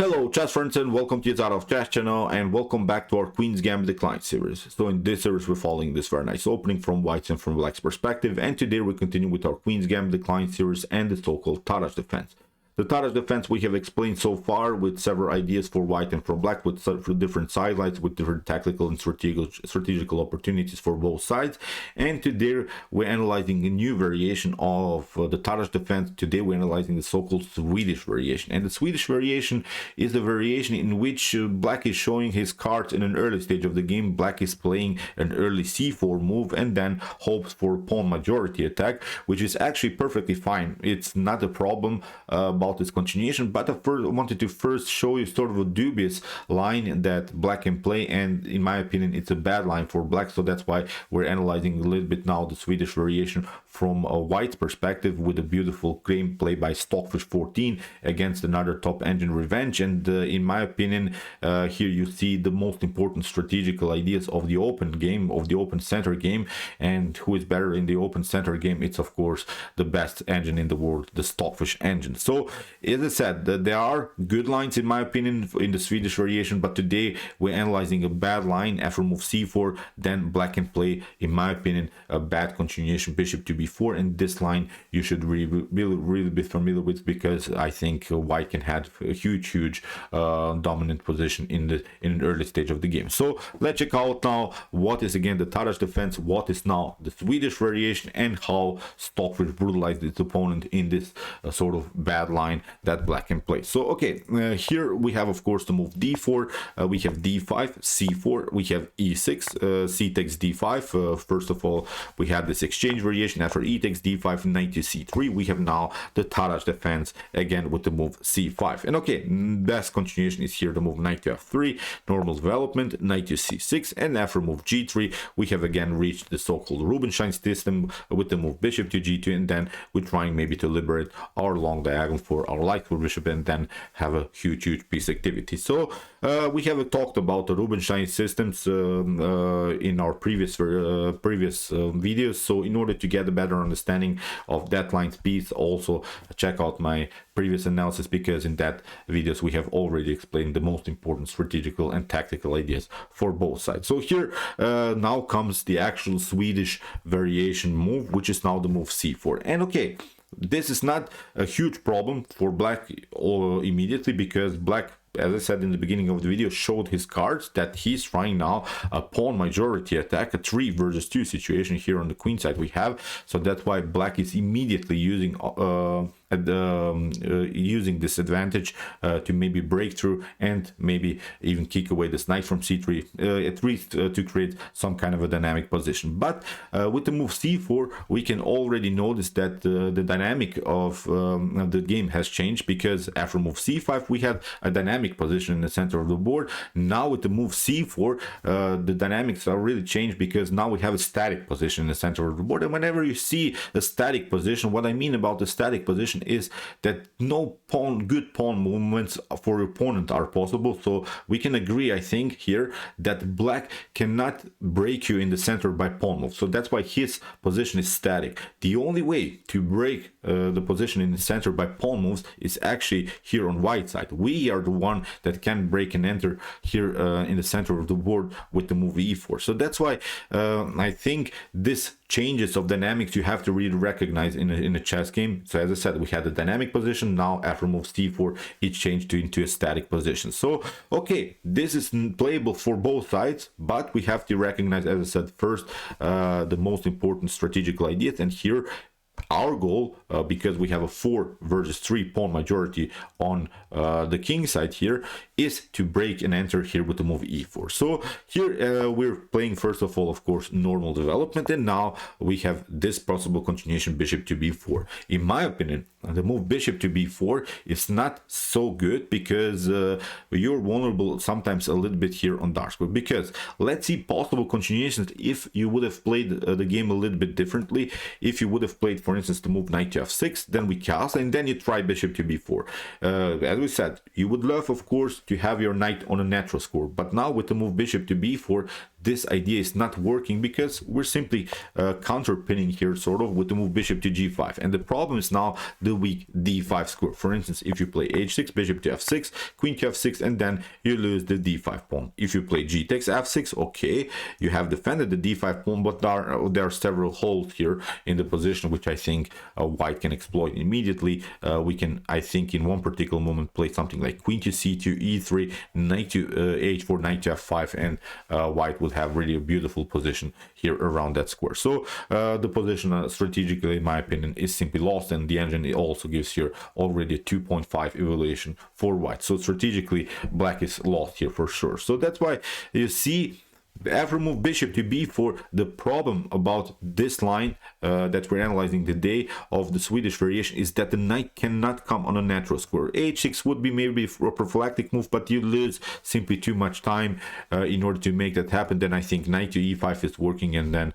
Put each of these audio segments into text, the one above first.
Hello chess friends and welcome to the Out of Chess channel and welcome back to our Queen's Gambit Decline series. So in this series we're following this very nice opening from White's and from Black's perspective, and today we continue with our Queen's Gambit Decline series and the so-called Tarrasch Defense. The Tarrasch Defense we have explained so far with several ideas for White and for Black, with different sidelights, with different tactical and strategical opportunities for both sides. And today we're analyzing a new variation of the Tarrasch Defense. Today we're analyzing the so-called Swedish Variation. And the Swedish Variation is a variation in which Black is showing his cards in an early stage of the game. Black is playing an early c4 move and then hopes for pawn majority attack, which is actually perfectly fine. It's not a problem about this continuation, but I wanted to first show you sort of a dubious line that Black can play, and in my opinion it's a bad line for Black. So that's why we're analyzing a little bit now the Swedish Variation from a White's perspective, with a beautiful game play by Stockfish 14 against another top engine Revenge. And in my opinion here you see the most important strategical ideas of the open game, of the open center game. And who is better in the open center game? It's of course the best engine in the world, the Stockfish engine. So as I said, there are good lines in my opinion in the Swedish Variation, but today we're analyzing a bad line. After move c4, then Black can play, in my opinion, a bad continuation bishop to b4, and this line you should really be familiar with, because I think White can have a huge dominant position in an early stage of the game. So let's check out now what is again the Tarrasch Defense, what is now the Swedish Variation, and how Stockfish brutalized its opponent in this sort of bad line that Black can play. So okay, here we have of course the move d4, we have d5, c4, we have e6, c takes d5. First of all we have this exchange variation. After e takes d5, knight to c3, we have now the Tarrasch Defense again with the move c5. And okay, best continuation is here the move knight to f3, normal development, knight to c6, and after move g3 we have again reached the so-called Rubinstein system with the move bishop to g2, and then we're trying maybe to liberate our long diagonal for our light for bishop and then have a huge piece activity. So we have talked about the Rubinstein systems in our previous videos. So in order to get a better understanding of that line's piece, also check out my previous analysis, because in that videos we have already explained the most important strategical and tactical ideas for both sides. So here now comes the actual Swedish Variation move, which is now the move c4. And okay, this is not a huge problem for Black immediately, because Black, as I said in the beginning of the video, showed his cards that he's trying now a pawn majority attack, a 3 versus 2 situation here on the queen side we have. So that's why Black is immediately using using this advantage to maybe break through and maybe even kick away this knight from c3, at least to create some kind of a dynamic position. But with the move c4 we can already notice that the dynamic of the game has changed, because after move c5 we had a dynamic position in the center of the board. Now with the move c4 the dynamics are really changed, because now we have a static position in the center of the board. And whenever you see a static position, what I mean about the static position is that no good pawn movements for your opponent are possible. So we can agree, I think, here that Black cannot break you in the center by pawn moves. So that's why his position is static. The only way to break the position in the center by pawn moves is actually here on White side. We are the one that can break and enter here in the center of the board with the move e4. So that's why I think this changes of dynamics you have to really recognize in a chess game. So as I said, we had a dynamic position. Now after move c4 it changed into a static position. So okay, this is playable for both sides, but we have to recognize, as I said, first the most important strategical ideas. And here our goal, because we have a 4 versus 3 pawn majority on the king side here, is to break and enter here with the move e4. So here we're playing first of all, of course, normal development, and now we have this possible continuation bishop to b4. In my opinion, the move bishop to b4 is not so good, because you're vulnerable sometimes a little bit here on dark square. Because let's see possible continuations if you would have played the game a little bit differently. If you would have played, for instance, the move knight to f6, then we castle, and then you try bishop to b4. As we said, you would love, of course, to have your knight on a natural score, but now with the move bishop to b4, this idea is not working because we're simply counterpinning here sort of with the move bishop to g5, and the problem is now the weak d5 square. For instance, if you play h6, bishop to f6, queen to f6, and then you lose the d5 pawn. If you play g takes f6, okay, you have defended the d5 pawn, but there are several holes here in the position which I think white can exploit immediately. We can, I think, in one particular moment play something like queen to c2, e3, knight to h4, knight to f5, and white would have really a beautiful position here around that square. So the position strategically, in my opinion, is simply lost, and the engine it also gives here already a 2.5 evaluation for white. So strategically, black is lost here for sure. So that's why you see, after move bishop to b4, the problem about this line that we're analyzing today of the Swedish variation is that the knight cannot come on a natural square. h6 would be maybe a prophylactic move, but you lose simply too much time in order to make that happen. Then I think knight to e5 is working, and then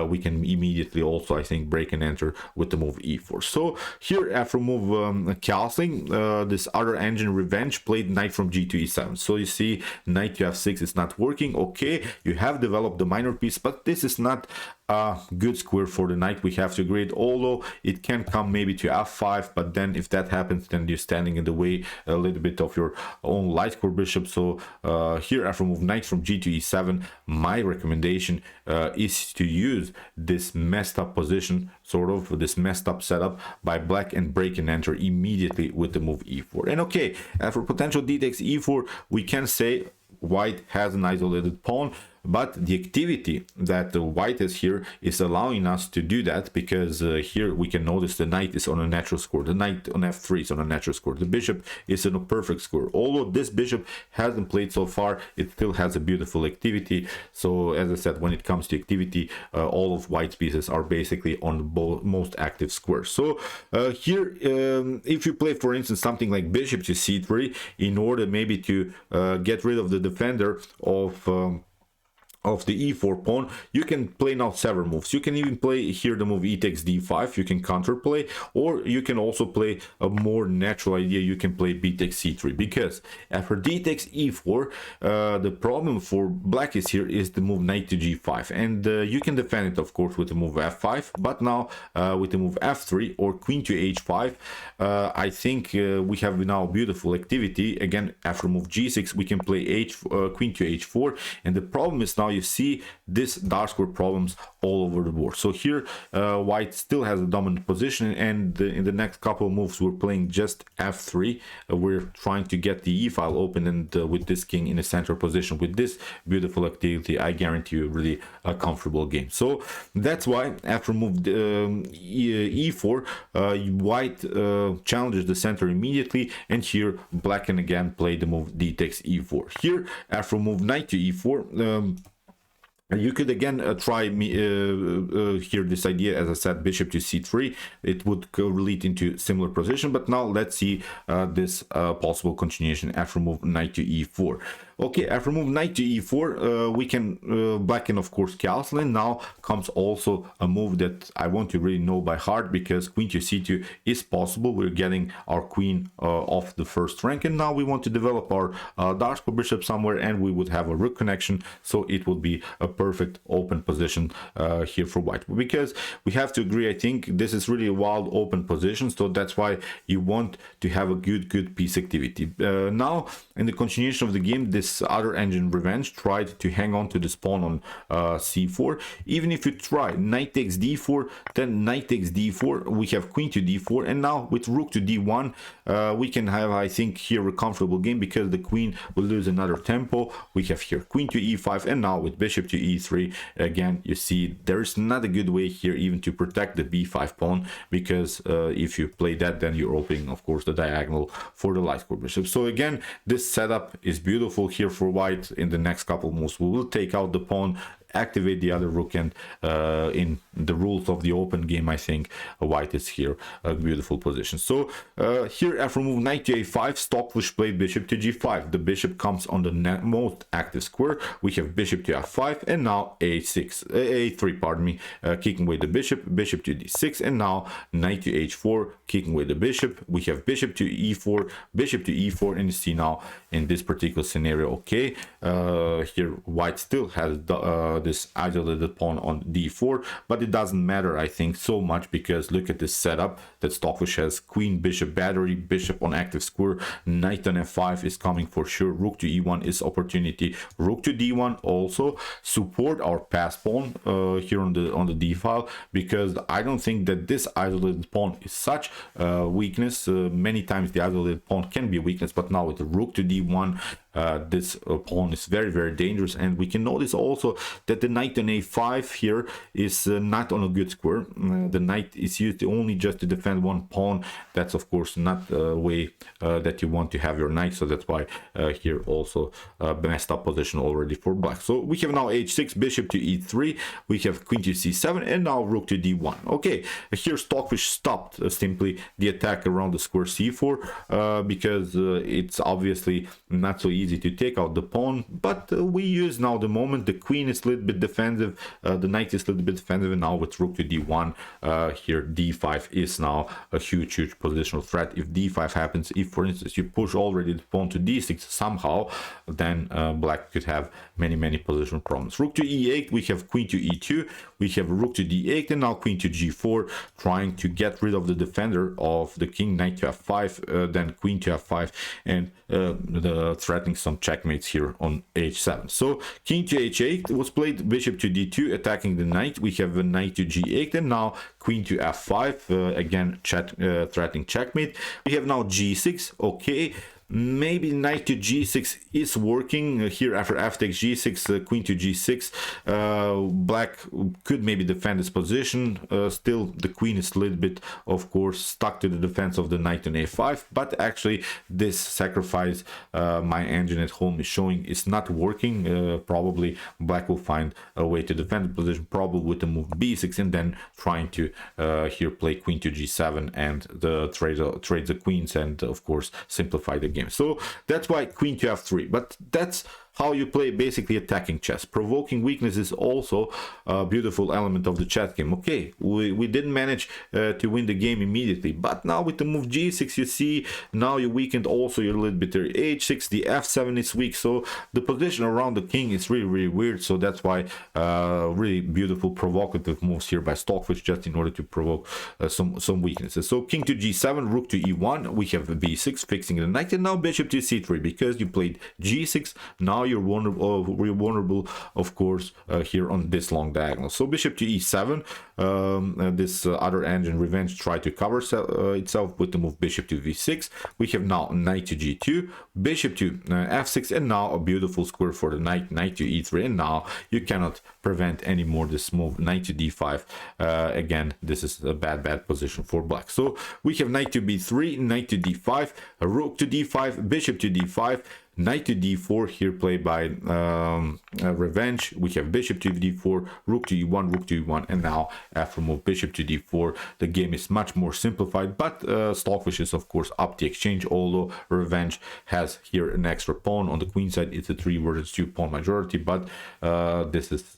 we can immediately also, I think, break and enter with the move e4. So here, after move castling, this other engine revenge played knight from g to e7. So you see, knight to f6 is not working. Okay, you have developed the minor piece, but this is not a good square for the knight. We have to agree, although it can come maybe to f5, but then if that happens, then you're standing in the way a little bit of your own light square bishop. So here, after move knight from g to e7, my recommendation is to use this messed up position, sort of this messed up setup by black, and break and enter immediately with the move e4. And okay, for potential d takes e4, we can say white has an isolated pawn, but the activity that the white is here is allowing us to do that, because here we can notice the knight is on a natural score, the knight on f3 is on a natural score, the bishop is in a perfect score. Although this bishop hasn't played so far, it still has a beautiful activity. So as I said, when it comes to activity, all of white's pieces are basically on both most active squares. So here, if you play, for instance, something like bishop to c3 in order maybe to get rid of the defender of the e4 pawn, you can play now several moves. You can even play here the move e takes d5, you can counterplay, or you can also play a more natural idea, you can play b takes c3, because after d takes e4, the problem for black is here is the move knight to g5, and you can defend it, of course, with the move f5, but now with the move f3 or queen to h5, I think we have now beautiful activity. Again, after move g6, we can play queen to h4, and the problem is now you see this dark square problems all over the board. So here white still has a dominant position, and in the next couple of moves we're playing just f3. We're trying to get the e file open, and with this king in a central position with this beautiful activity, I guarantee you really a comfortable game. So that's why after move e4, white challenges the center immediately, and here black can again play the move d takes e4. Here, after move knight to e4, you could again try here this idea, as I said, bishop to c3. It would lead into similar position, but now let's see this possible continuation after move knight to e4. Okay, after move knight to e4, we can black can of course castle, and now comes also a move that I want to really know by heart, because queen to c2 is possible. We're getting our queen off the first rank, and now we want to develop our dark square bishop somewhere, and we would have a rook connection, so it would be a perfect open position here for white. Because we have to agree, I think this is really a wild open position, so that's why you want to have a good piece activity. Now in the continuation of the game, this other engine revenge tried to hang on to this pawn on c4. Even if you try knight takes d4, then knight takes d4, we have queen to d4, and now with rook to d1, we can have, I think, here a comfortable game, because the queen will lose another tempo. We have here queen to e5, and now with bishop to e3, again you see there is not a good way here even to protect the b5 pawn, because if you play that, then you're opening, of course, the diagonal for the light square bishop. So again, this setup is beautiful here for white. In the next couple moves we will take out the pawn activate the other rook, and in the rules of the open game, I think white is here a beautiful position. So here after move knight to a5, Stockfish played bishop to g5. The bishop comes on the most active square. We have bishop to f5, and now a3, pardon me, kicking away the bishop to d6, and now knight to h4, kicking away the bishop. We have bishop to e4, bishop to e4, and you see now in this particular scenario, okay, here white still has this isolated pawn on d4, but it doesn't matter, I think, so much, because look at this setup that Stockfish has: queen bishop battery, bishop on active square, knight on f5 is coming for sure, rook to e1 is opportunity, rook to d1 also support our pass pawn here on the d file, because I don't think that this isolated pawn is such weakness. Many times the isolated pawn can be a weakness, but now with the rook to d1, this pawn is very, very dangerous. And we can notice also that the knight on a5 here is not on a good square. The knight is used only just to defend one pawn. That's of course not a way that you want to have your knight, so that's why here also messed up position already for black. So we have now h6, bishop to e3, we have queen to c7, and now rook to d1. Okay, here Stockfish stopped simply the attack around the square c4 because it's obviously not so easy to take out the pawn, but we use now the moment. The queen is a little bit defensive, the knight is a little bit defensive, and now with rook to d1, here d5 is now a huge positional threat. If d5 happens, if for instance you push already the pawn to d6 somehow, then black could have many positional problems. Rook to e8, we have queen to e2, we have rook to d8, and now queen to g4, trying to get rid of the defender of the king. Knight to f5, then queen to f5, and threatening some checkmates here on h7. So king to h8 was played, bishop to d2, attacking the knight. We have a knight to g8, and now queen to f5, again threatening checkmate. We have now g6, okay. Maybe knight to g6 is working here after f takes g6, queen to g6. Black could maybe defend this position. Still the queen is a little bit, of course, stuck to the defense of the knight on a5, but actually this sacrifice my engine at home is showing is not working. Probably black will find a way to defend the position, probably with the move b6, and then trying to here play queen to g7 and trade the queens, and of course simplify the game. So that's why queen to f3, but that's how you play basically attacking chess. Provoking weakness is also a beautiful element of the chess game. Okay, we didn't manage to win the game immediately, but now with the move g6, you see now you weakened also your little bit there. h6, the f7 is weak, so the position around the king is really weird. So that's why really beautiful provocative moves here by Stockfish, just in order to provoke some weaknesses. So king to g7, rook to e1, we have b6 fixing the knight, and now bishop to c3, because you played g6, now you're vulnerable, of course, here on this long diagonal. So bishop to e7, this other engine Revenge tried to cover itself with the move bishop to v6. We have now knight to g2, bishop to f6, and now a beautiful square for the knight, knight to e3, and now you cannot prevent anymore this move, knight to d5. Again, this is a bad position for black. So we have knight to b3, knight to d5, rook to d5, bishop to d5, knight to d4 here played by Revenge. We have bishop to d4, rook to e1, rook to e1, and now after move bishop to d4, the game is much more simplified. But Stockfish is of course up the exchange, although Revenge has here an extra pawn on the queen side. It's a 3 versus 2 pawn majority, but this is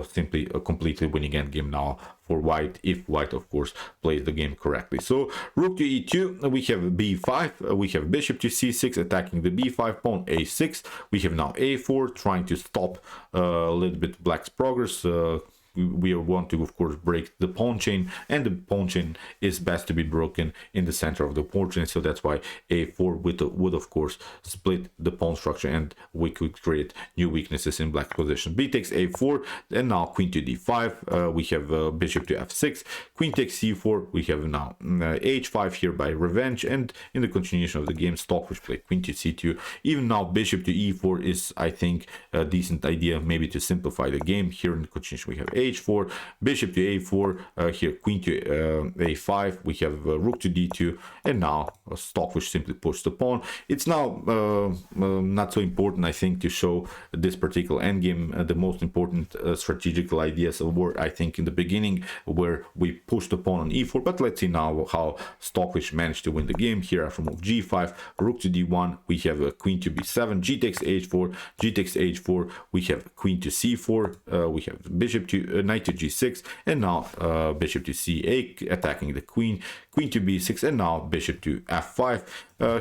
simply a completely winning endgame now for white, if white of course plays the game correctly. So rook to e2, we have b5, we have bishop to c6 attacking the b5 pawn, a6, we have now a4 trying to stop a little bit black's progress. We want to of course break the pawn chain, and the pawn chain is best to be broken in the center of the pawn chain. So that's why a4 would of course split the pawn structure, and we could create new weaknesses in black position. B takes a4, and now queen to d5, we have bishop to f6, queen takes c4, we have now h5 here by Revenge, and in the continuation of the game Stockfish play queen to c2. Even now bishop to e4 is, I think, a decent idea maybe to simplify the game. Here in the continuation we have h4, bishop to a4, here queen to a5, we have rook to d2, and now Stockfish simply pushed the pawn. It's now not so important, I think, to show this particular endgame. The most important strategical ideas were, I think, in the beginning, where we pushed the pawn on e4, but let's see now how Stockfish managed to win the game. Here after move g5, rook to d1, we have a queen to b7, g takes h4, g takes h4, we have queen to c4, we have bishop to knight to g6, and now bishop to c8, attacking the queen, queen to b6, and now bishop to f5.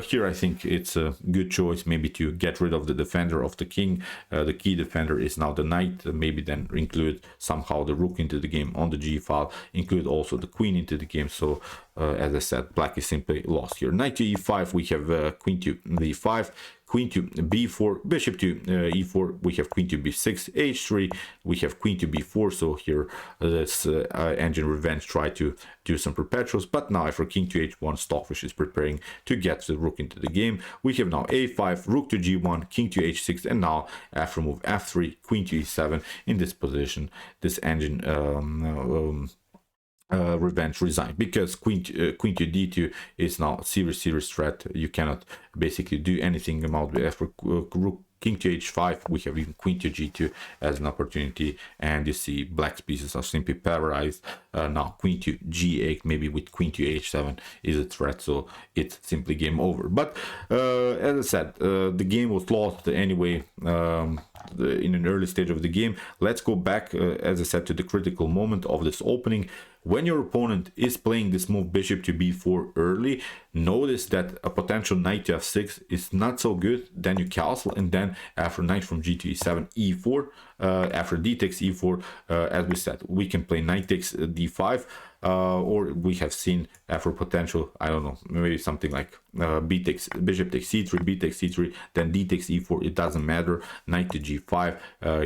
Here I think it's a good choice maybe to get rid of the defender of the king. The key defender is now the knight, maybe then include somehow the rook into the game on the g file, include also the queen into the game. So as I said, black is simply lost here. Knight to e5, we have queen to d5, queen to b4, bishop to e4, we have queen to b6, h3, we have queen to b4. So here this engine revenge tried to do some perpetuals, but now for king to h1, Stockfish is preparing to get the rook into the game. We have now a5, rook to g1, king to h6, and now after move f3, queen to e7. In this position, this engine revenge resigned, because queen to d2 is now serious threat. You cannot basically do anything about the after rook king to h5. We have even queen to g2 as an opportunity, and you see black's pieces are simply paralyzed. Now queen to g8, maybe with queen to h7 is a threat, so it's simply game over. But as I said, the game was lost anyway in an early stage of the game. Let's go back, as I said, to the critical moment of this opening. When your opponent is playing this move bishop to b4 early, notice that a potential knight to f6 is not so good. Then you castle, and then after knight from g to e7, e4, after d takes e4, as we said, we can play knight takes d5, or we have seen after potential, I don't know, maybe something like bishop takes c3, b takes c3, then d takes e4. It doesn't matter. Knight to g5,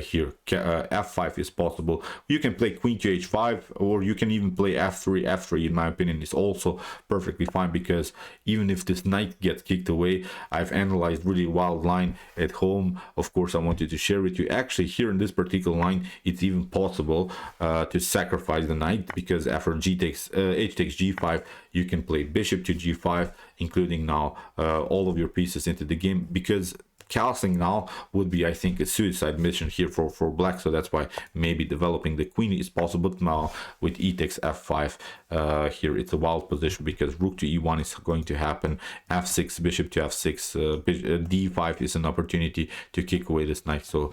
here f5 is possible. You can play queen to h5, or you can even play f3. F3 in my opinion is also perfectly fine, because even if this knight gets kicked away, I've analyzed really wild line at home. Of course, I wanted to share with you. Actually, here in this particular line, it's even possible to sacrifice the knight, because after h takes g5, you can play bishop to g5, including now all of your pieces into the game, because castling now would be, I think, a suicide mission here for black. So that's why maybe developing the queen is possible. But now with e takes f5, here it's a wild position, because rook to e1 is going to happen, f6, bishop to f6, d5 is an opportunity to kick away this knight. So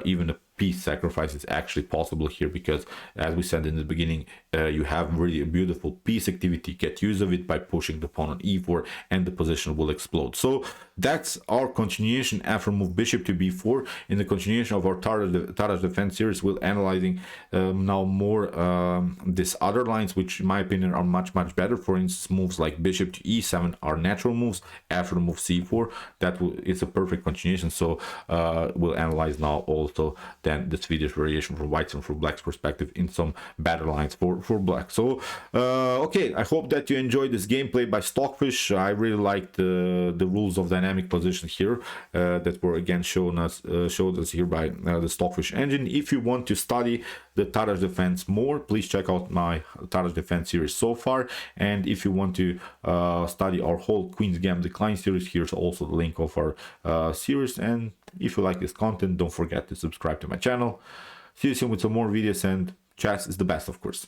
even a piece sacrifice is actually possible here, because as we said in the beginning, you have really a beautiful piece activity. Get use of it by pushing the pawn on e4, and the position will explode. So that's our continuation after move bishop to b4. In the continuation of our Tarrasch Defense series, we're analyzing now more these other lines, which in my opinion are much better. For instance, moves like bishop to e7 are natural moves. After move c4, it's a perfect continuation. So we'll analyze now also then the Swedish variation from whites and from black's perspective in some better lines for black. So okay, I hope that you enjoyed this gameplay by Stockfish. I really liked the rules of dynamic position here that were again showed us here by the Stockfish engine. If you want to study the Tarrasch Defense more, please check out my Tarrasch Defense series so far. And if you want to study our whole Queen's Gambit Decline series, here's also the link of our series. And if you like this content, don't forget to subscribe to my channel. See you soon with some more videos, and chess is the best, of course.